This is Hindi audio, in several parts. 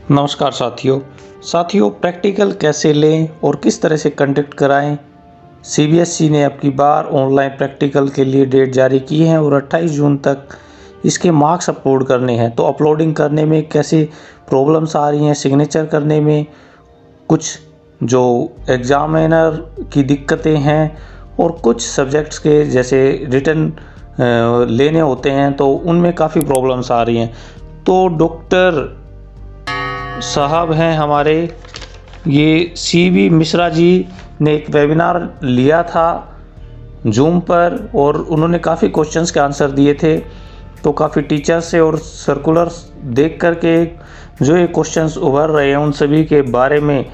नमस्कार साथियों प्रैक्टिकल कैसे लें और किस तरह से कंडक्ट कराएं। सीबीएसई ने अब की बार ऑनलाइन प्रैक्टिकल के लिए डेट जारी की है और 28 जून तक इसके मार्क्स अपलोड करने हैं। तो अपलोडिंग करने में कैसे प्रॉब्लम्स आ रही हैं, सिग्नेचर करने में कुछ जो एग्जामिनर की दिक्कतें हैं और कुछ सब्जेक्ट्स के जैसे रिटन लेने होते हैं तो उनमें काफ़ी प्रॉब्लम्स आ रही हैं। तो डॉक्टर साहब हैं हमारे, ये सीवी मिश्रा जी ने एक वेबिनार लिया था जूम पर और उन्होंने काफ़ी क्वेश्चंस के आंसर दिए थे। तो काफ़ी टीचर्स से और सर्कुलर्स देख कर के जो ये क्वेश्चंस उभर रहे हैं उन सभी के बारे में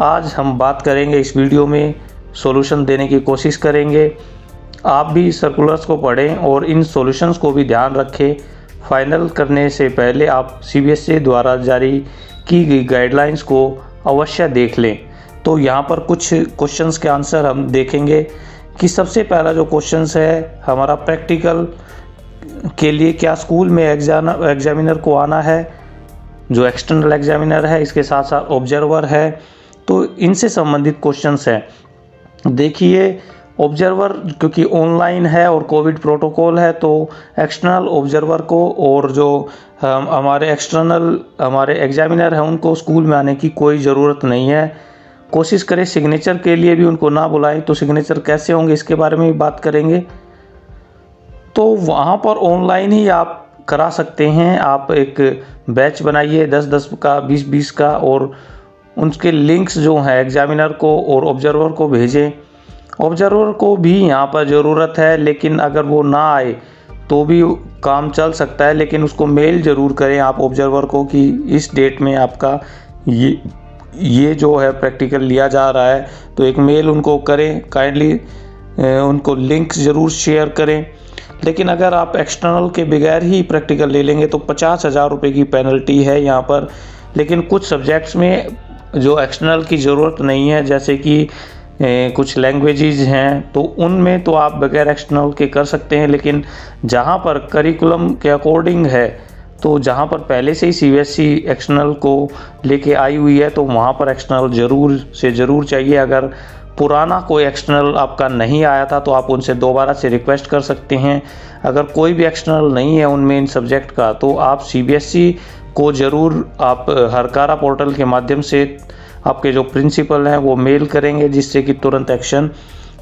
आज हम बात करेंगे। इस वीडियो में सॉल्यूशन देने की कोशिश करेंगे। आप भी सर्कुलर्स को पढ़ें और इन सॉल्यूशंस को भी ध्यान रखें। फाइनल करने से पहले आप सीबीएसई द्वारा जारी की गई गाइडलाइंस को अवश्य देख लें। तो यहाँ पर कुछ क्वेश्चंस के आंसर हम देखेंगे कि सबसे पहला जो क्वेश्चंस है हमारा, प्रैक्टिकल के लिए क्या स्कूल में एग्जामिनर को आना है, जो एक्सटर्नल एग्जामिनर है, इसके साथ साथ ऑब्जर्वर है। तो इनसे संबंधित क्वेश्चंस हैं। देखिए, ऑब्जर्वर क्योंकि ऑनलाइन है और कोविड प्रोटोकॉल है तो एक्सटर्नल ऑब्जर्वर को और जो हमारे एग्जामिनर हैं उनको स्कूल में आने की कोई ज़रूरत नहीं है। कोशिश करें सिग्नेचर के लिए भी उनको ना बुलाएं। तो सिग्नेचर कैसे होंगे इसके बारे में भी बात करेंगे। तो वहाँ पर ऑनलाइन ही आप करा सकते हैं। आप एक बैच बनाइए 10-10 का, 20-20 का, और उनके लिंक्स जो हैं एग्जामिनर को और ऑब्जर्वर को भेजें। ऑब्जर्वर को भी यहाँ पर ज़रूरत है, लेकिन अगर वो ना आए तो भी काम चल सकता है, लेकिन उसको मेल ज़रूर करें आप ऑब्जर्वर को कि इस डेट में आपका ये जो है प्रैक्टिकल लिया जा रहा है। तो एक मेल उनको करें, काइंडली उनको लिंक ज़रूर शेयर करें। लेकिन अगर आप एक्सटर्नल के बगैर ही प्रैक्टिकल ले लेंगे तो 50,000 रुपये की पेनल्टी है यहाँ पर। लेकिन कुछ सब्जेक्ट्स में जो एक्सटर्नल की ज़रूरत नहीं है, जैसे कि कुछ लैंग्वेजेस हैं, तो उनमें तो आप बगैर एक्सटर्नल के कर सकते हैं। लेकिन जहाँ पर करिकुलम के अकॉर्डिंग है, तो जहाँ पर पहले से ही सीबीएसई एक्सटर्नल को लेके आई हुई है, तो वहाँ पर एक्सटर्नल ज़रूर से ज़रूर चाहिए। अगर पुराना कोई एक्सटर्नल आपका नहीं आया था तो आप उनसे दोबारा से रिक्वेस्ट कर सकते हैं। अगर कोई भी एक्सटर्नल नहीं है उनमें इन सब्जेक्ट का, तो आप सीबीएसई को ज़रूर आप हरकारा पोर्टल के माध्यम से आपके जो प्रिंसिपल हैं वो मेल करेंगे, जिससे कि तुरंत एक्शन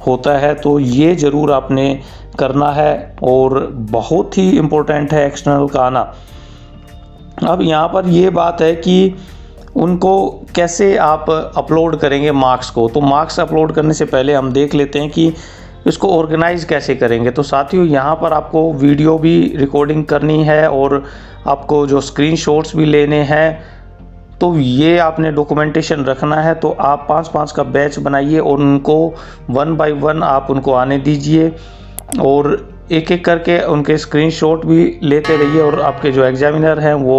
होता है। तो ये ज़रूर आपने करना है और बहुत ही इम्पोर्टेंट है एक्सटर्नल का आना। अब यहाँ पर ये बात है कि उनको कैसे आप अपलोड करेंगे मार्क्स को। तो मार्क्स अपलोड करने से पहले हम देख लेते हैं कि इसको ऑर्गेनाइज कैसे करेंगे। तो साथियों, यहाँ पर आपको वीडियो भी रिकॉर्डिंग करनी है और आपको जो स्क्रीनशॉट्स भी लेने हैं। तो ये आपने डॉक्यूमेंटेशन रखना है। तो आप 5-5 का बैच बनाइए और उनको 1 बाय 1 आप उनको आने दीजिए और एक एक करके उनके स्क्रीनशॉट भी लेते रहिए। और आपके जो एग्जामिनर हैं वो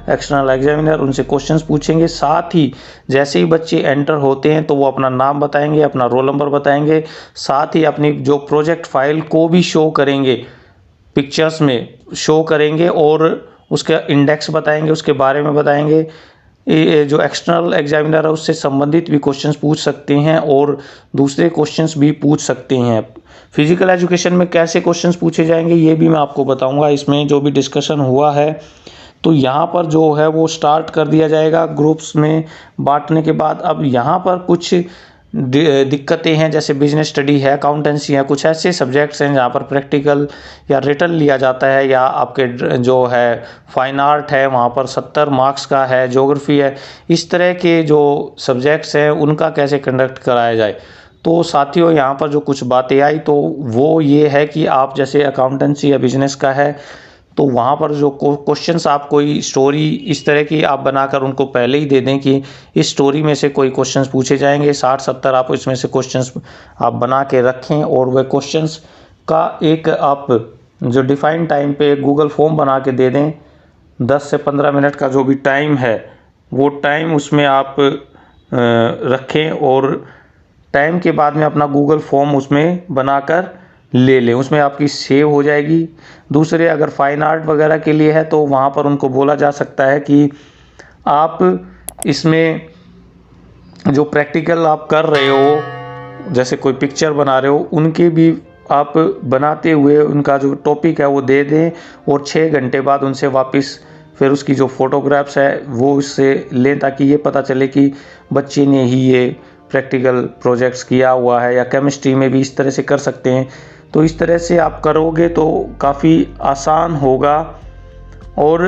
एक्सटर्नल एग्जामिनर, उनसे क्वेश्चंस पूछेंगे। साथ ही जैसे ही बच्चे एंटर होते हैं तो वो अपना नाम बताएंगे, अपना रोल नंबर बताएंगे, साथ ही अपनी जो प्रोजेक्ट फाइल को भी शो करेंगे, पिक्चर्स में शो करेंगे और उसका इंडेक्स बताएंगे, उसके बारे में बताएंगे। जो एक्सटर्नल एग्जामिनर है उससे संबंधित भी क्वेश्चंस पूछ सकते हैं और दूसरे क्वेश्चंस भी पूछ सकते हैं। फिजिकल एजुकेशन में कैसे क्वेश्चंस पूछे जाएंगे ये भी मैं आपको बताऊंगा। इसमें जो भी डिस्कशन हुआ है तो यहाँ पर जो है वो स्टार्ट कर दिया जाएगा ग्रुप्स में बांटने के बाद। अब यहाँ पर कुछ दिक्कतें हैं, जैसे बिजनेस स्टडी है, अकाउंटेंसी है, कुछ ऐसे सब्जेक्ट्स हैं जहाँ पर प्रैक्टिकल या रिटन लिया जाता है, या आपके जो है फाइन आर्ट है वहाँ पर 70 मार्क्स का है, ज्योग्राफी है। इस तरह के जो सब्जेक्ट्स हैं उनका कैसे कंडक्ट कराया जाए। तो साथियों, यहाँ पर जो कुछ बातें आई तो वो ये है कि आप जैसे अकाउंटेंसी या बिजनेस का है तो वहाँ पर जो क्वेश्चंस आप कोई स्टोरी इस तरह की आप बनाकर उनको पहले ही दे दें कि इस स्टोरी में से कोई क्वेश्चंस पूछे जाएंगे। 60-70 आप इसमें से क्वेश्चंस आप बना के रखें और वह क्वेश्चंस का एक आप जो डिफाइंड टाइम पे गूगल फॉर्म बना के दे दें। 10 से 15 मिनट का जो भी टाइम है वो टाइम उसमें आप रखें और टाइम के बाद में अपना गूगल फॉर्म उसमें बनाकर ले लें, उसमें आपकी सेव हो जाएगी। दूसरे, अगर फाइन आर्ट वगैरह के लिए है तो वहाँ पर उनको बोला जा सकता है कि आप इसमें जो प्रैक्टिकल आप कर रहे हो, जैसे कोई पिक्चर बना रहे हो, उनके भी आप बनाते हुए उनका जो टॉपिक है वो दे दें और 6 घंटे बाद उनसे वापस फिर उसकी जो फ़ोटोग्राफ्स है वो उससे लें, ताकि ये पता चले कि बच्चे ने ही ये प्रैक्टिकल प्रोजेक्ट्स किया हुआ है। या केमिस्ट्री में भी इस तरह से कर सकते हैं। तो इस तरह से आप करोगे तो काफ़ी आसान होगा और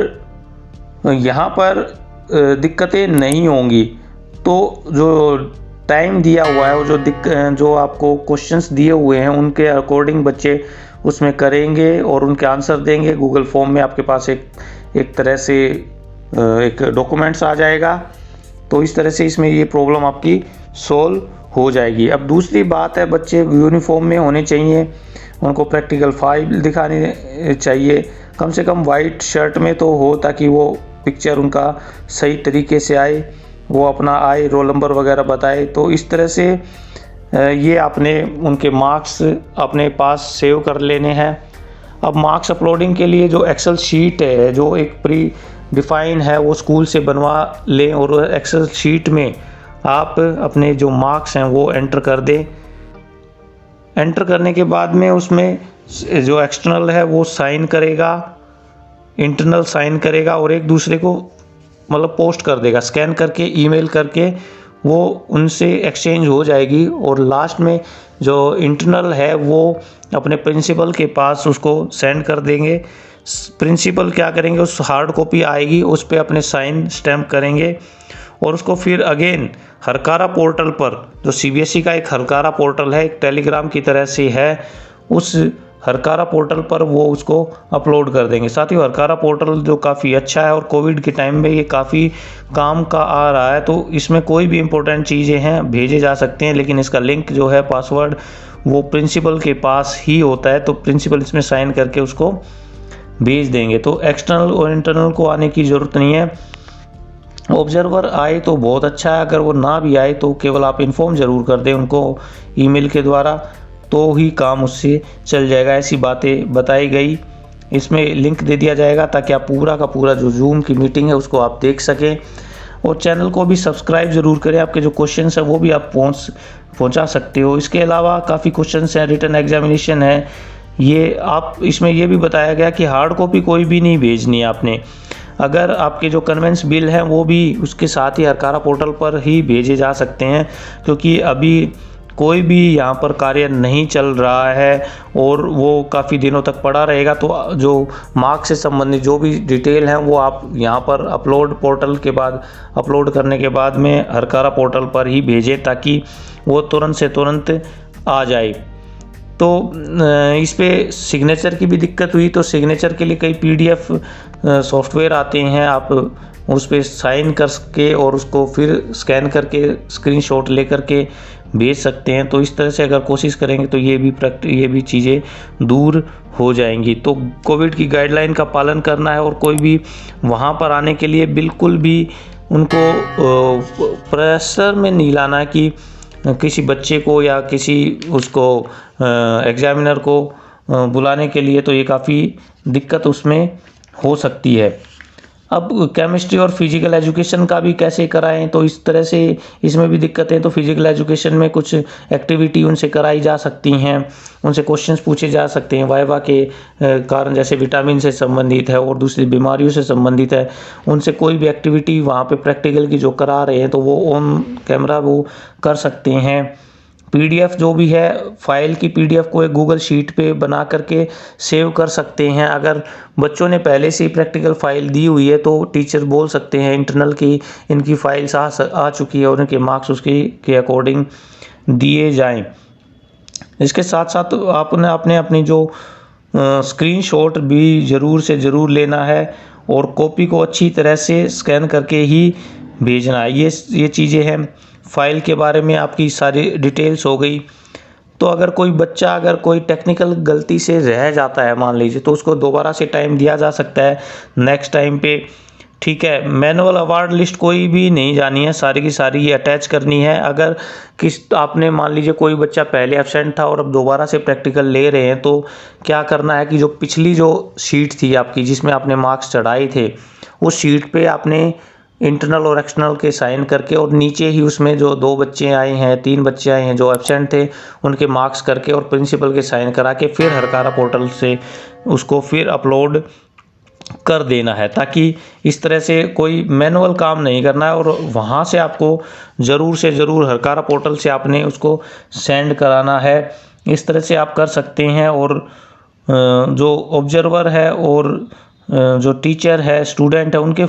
यहाँ पर दिक्कतें नहीं होंगी। तो जो टाइम दिया हुआ है, वो जो आपको क्वेश्चंस दिए हुए हैं उनके अकॉर्डिंग बच्चे उसमें करेंगे और उनके आंसर देंगे। गूगल फॉर्म में आपके पास एक तरह से एक डॉक्यूमेंट्स आ जाएगा। तो इस तरह से इसमें ये प्रॉब्लम आपकी सॉल्व हो जाएगी। अब दूसरी बात है, बच्चे यूनिफॉर्म में होने चाहिए, उनको प्रैक्टिकल फाइल दिखानी चाहिए, कम से कम वाइट शर्ट में तो हो, ताकि वो पिक्चर उनका सही तरीके से आए, वो अपना आए, रोल नंबर वगैरह बताए। तो इस तरह से ये आपने उनके मार्क्स अपने पास सेव कर लेने हैं। अब मार्क्स अपलोडिंग के लिए जो एक्सेल शीट है, जो एक प्री डिफाइन है, वो स्कूल से बनवा लें और एक्सेल शीट में आप अपने जो मार्क्स हैं वो एंटर कर दें। एंटर करने के बाद में उसमें जो एक्सटर्नल है वो साइन करेगा, इंटरनल साइन करेगा और एक दूसरे को मतलब पोस्ट कर देगा, स्कैन करके ईमेल करके वो उनसे एक्सचेंज हो जाएगी। और लास्ट में जो इंटरनल है वो अपने प्रिंसिपल के पास उसको सेंड कर देंगे। प्रिंसिपल क्या करेंगे, उस हार्ड कॉपी आएगी, उस पर अपने साइन स्टैम्प करेंगे और उसको फिर अगेन हरकारा पोर्टल पर, जो सीबीएसई का एक हरकारा पोर्टल है, एक टेलीग्राम की तरह से है, उस हरकारा पोर्टल पर वो उसको अपलोड कर देंगे। साथ ही हरकारा पोर्टल जो काफ़ी अच्छा है और कोविड के टाइम में ये काफ़ी काम का आ रहा है। तो इसमें कोई भी इम्पोर्टेंट चीज़ें हैं भेजे जा सकते हैं, लेकिन इसका लिंक जो है, पासवर्ड, वो प्रिंसिपल के पास ही होता है। तो प्रिंसिपल इसमें साइन करके उसको भेज देंगे। तो एक्सटर्नल और इंटरनल को आने की ज़रूरत नहीं है। ऑब्जर्वर आए तो बहुत अच्छा है, अगर वो ना भी आए तो केवल आप इन्फॉर्म ज़रूर कर दें उनको ईमेल के द्वारा, तो ही काम उससे चल जाएगा। ऐसी बातें बताई गई, इसमें लिंक दे दिया जाएगा ताकि आप पूरा का पूरा जो जूम की मीटिंग है उसको आप देख सकें। और चैनल को भी सब्सक्राइब ज़रूर करें। आपके जो क्वेश्चंस हैं वो भी आप पहुंचा सकते हो। इसके अलावा काफ़ी क्वेश्चंस हैं, रिटन एग्जामिनेशन है, ये आप इसमें ये भी बताया गया कि हार्ड कॉपी कोई भी नहीं भेजनी है आपने। अगर आपके जो कन्वेंस बिल हैं वो भी उसके साथ ही हरकारा पोर्टल पर ही भेजे जा सकते हैं, क्योंकि अभी कोई भी यहाँ पर कार्य नहीं चल रहा है और वो काफ़ी दिनों तक पड़ा रहेगा। तो जो मार्क्स से संबंधित जो भी डिटेल हैं वो आप यहाँ पर अपलोड पोर्टल के बाद अपलोड करने के बाद में हरकारा पोर्टल पर ही भेजें, ताकि वो तुरंत से तुरंत आ जाए। तो इस पे सिग्नेचर की भी दिक्कत हुई, तो सिग्नेचर के लिए कई पीडीएफ सॉफ्टवेयर आते हैं, आप उस पर साइन करके और उसको फिर स्कैन करके स्क्रीनशॉट लेकर के भेज सकते हैं। तो इस तरह से अगर कोशिश करेंगे तो ये भी चीज़ें दूर हो जाएंगी। तो कोविड की गाइडलाइन का पालन करना है और कोई भी वहाँ पर आने के लिए बिल्कुल भी उनको प्रेशर में नहीं लाना कि किसी बच्चे को या किसी उसको एग्जामिनर को बुलाने के लिए, तो ये काफ़ी दिक्कत उसमें हो सकती है। अब केमिस्ट्री और फिजिकल एजुकेशन का भी कैसे कराएं, तो इस तरह से इसमें भी दिक्कतें। तो फिजिकल एजुकेशन में कुछ एक्टिविटी उनसे कराई जा सकती हैं, उनसे क्वेश्चंस पूछे जा सकते हैं वाइवा के कारण, जैसे विटामिन से संबंधित है और दूसरी बीमारियों से संबंधित है। उनसे कोई भी एक्टिविटी वहाँ पे प्रैक्टिकल की जो करा रहे हैं तो वो ऑन कैमरा वो कर सकते हैं। पीडीएफ जो भी है, फाइल की पीडीएफ को एक गूगल शीट पे बना करके सेव कर सकते हैं। अगर बच्चों ने पहले से ही प्रैक्टिकल फाइल दी हुई है तो टीचर बोल सकते हैं इंटरनल की इनकी फाइल्स आ चुकी है और इनके मार्क्स उसके के अकॉर्डिंग दिए जाएं। इसके साथ साथ आपने अपनी जो स्क्रीनशॉट भी ज़रूर से ज़रूर लेना है और कॉपी को अच्छी तरह से स्कैन करके ही भेजना है। ये चीज़ें हैं। फाइल के बारे में आपकी सारी डिटेल्स हो गई। तो अगर कोई बच्चा अगर कोई टेक्निकल गलती से रह जाता है मान लीजिए, तो उसको दोबारा से टाइम दिया जा सकता है नेक्स्ट टाइम पे, ठीक है। मैनुअल अवार्ड लिस्ट कोई भी नहीं जानी है, सारी की सारी ये अटैच करनी है। अगर आपने मान लीजिए कोई बच्चा पहले एब्सेंट था और अब दोबारा से प्रैक्टिकल ले रहे हैं, तो क्या करना है कि जो पिछली जो शीट थी आपकी जिसमें आपने मार्क्स चढ़ाए थे, उस शीट पे आपने इंटरनल और एक्सटर्नल के साइन करके, और नीचे ही उसमें जो 2 बच्चे आए हैं, 3 बच्चे आए हैं जो एब्सेंट थे, उनके मार्क्स करके और प्रिंसिपल के साइन करा के फिर हरकारा पोर्टल से उसको फिर अपलोड कर देना है, ताकि इस तरह से कोई मैनुअल काम नहीं करना है। और वहाँ से आपको ज़रूर से ज़रूर हरकारा पोर्टल से आपने उसको सेंड कराना है। इस तरह से आप कर सकते हैं। और जो ऑब्जर्वर है और जो टीचर है, स्टूडेंट है, उनके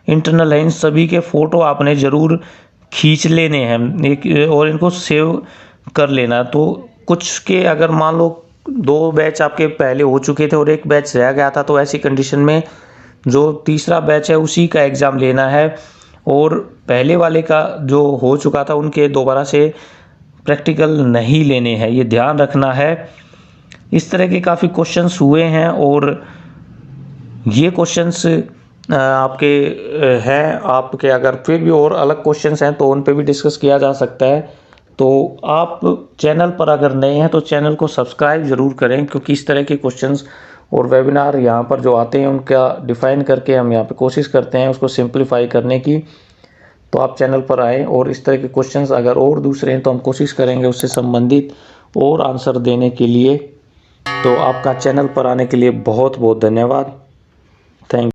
इंटरनल है, इन सभी के फ़ोटो आपने ज़रूर खींच लेने हैं एक, और इनको सेव कर लेना। तो कुछ के अगर मान लो 2 बैच आपके पहले हो चुके थे और 1 बैच रह गया था, तो ऐसी कंडीशन में जो तीसरा बैच है उसी का एग्ज़ाम लेना है, और पहले वाले का जो हो चुका था उनके दोबारा से प्रैक्टिकल नहीं लेने हैं, ये ध्यान रखना है। इस तरह के काफ़ी क्वेश्चंस हुए हैं, और ये क्वेश्चंस आपके हैं। आपके अगर फिर भी और अलग क्वेश्चंस हैं तो उन पे भी डिस्कस किया जा सकता है। तो आप चैनल पर अगर नए हैं तो चैनल को सब्सक्राइब ज़रूर करें, क्योंकि इस तरह के क्वेश्चंस और वेबिनार यहाँ पर जो आते हैं उनका डिफ़ाइन करके हम यहाँ पे कोशिश करते हैं उसको सिंप्लीफाई करने की। तो आप चैनल पर आएँ, और इस तरह के क्वेश्चंस अगर और दूसरे हैं तो हम कोशिश करेंगे उससे संबंधित और आंसर देने के लिए। तो आपका चैनल पर आने के लिए बहुत बहुत धन्यवाद। थैंक